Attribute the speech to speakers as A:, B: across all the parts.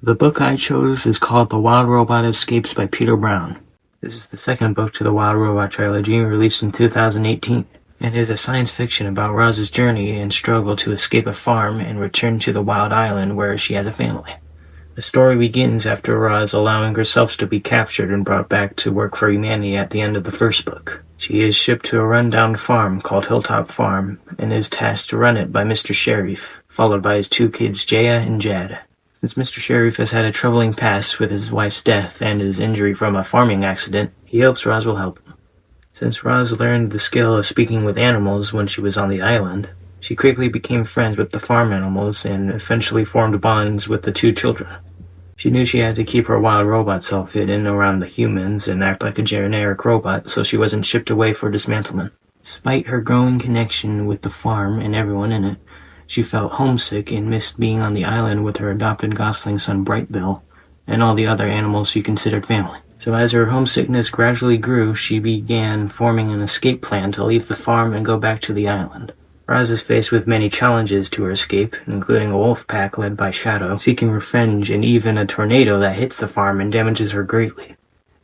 A: The book I chose is called The Wild Robot Escapes by Peter Brown. This is the second book to the Wild Robot trilogy, released in 2018. It is a science fiction about Roz's journey and struggle to escape a farm and return to the wild island where she has a family. The story begins after Roz allowing herself to be captured and brought back to work for humanity at the end of the first book. She is shipped to a rundown farm called Hilltop Farm and is tasked to run it by Mr. Sharif, followed by his two kids Jaya and Jad. Since Mr. Sharif has had a troubling past with his wife's death and his injury from a farming accident, he hopes Roz will help him. Since Roz learned the skill of speaking with animals when she was on the island, she quickly became friends with the farm animals and eventually formed bonds with the two children. She knew she had to keep her wild robot self hidden around the humans and act like a generic robot so she wasn't shipped away for dismantlement. Despite her growing connection with the farm and everyone in it, she felt homesick and missed being on the island with her adopted Gosling son Brightbill and all the other animals she considered family. So as her homesickness gradually grew, she began forming an escape plan to leave the farm and go back to the island. Roz is faced with many challenges to her escape, including a wolf pack led by Shadow, seeking revenge, and even a tornado that hits the farm and damages her greatly.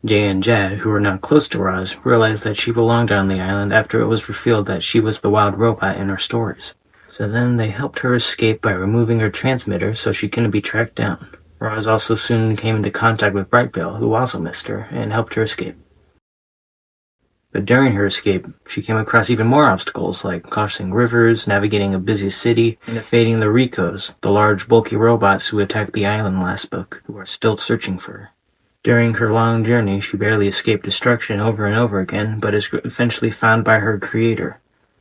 A: Jay and Jad, who were not close to Roz, realized that she belonged on the island after it was revealed that she was the wild robot in her stories. So then they helped her escape by removing her transmitter so she couldn't be tracked down. Roz also soon came into contact with Brightbill, who also missed her, and helped her escape. But during her escape, she came across even more obstacles, like crossing rivers, navigating a busy city, and evading the Ricos, the large, bulky robots who attacked the island last book, who are still searching for her. During her long journey, she barely escaped destruction over and over again, but is eventually found by her creator,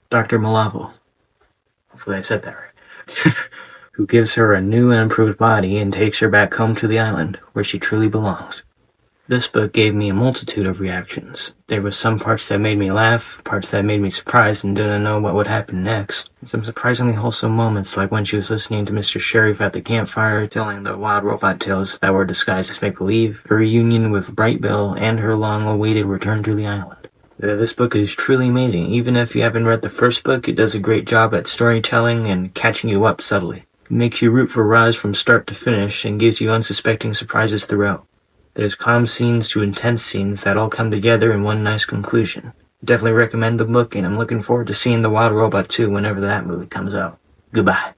A: Dr. Malavo. Hopefully I said that right. Who gives her a new and improved body and takes her back home to the island, where she truly belongs. This book gave me a multitude of reactions. There were some parts that made me laugh, parts that made me surprised and didn't know what would happen next, and some surprisingly wholesome moments like when she was listening to Mr. Sharif at the campfire telling the wild robot tales that were disguised as make-believe, her reunion with Brightbill, and her long-awaited return to the island. This book is truly amazing. Even if you haven't read the first book, it does a great job at storytelling and catching you up subtly. It makes you root for Roz from start to finish and gives you unsuspecting surprises throughout. There's calm scenes to intense scenes that all come together in one nice conclusion. Definitely recommend the book, and I'm looking forward to seeing The Wild Robot 2 whenever that movie comes out. Goodbye.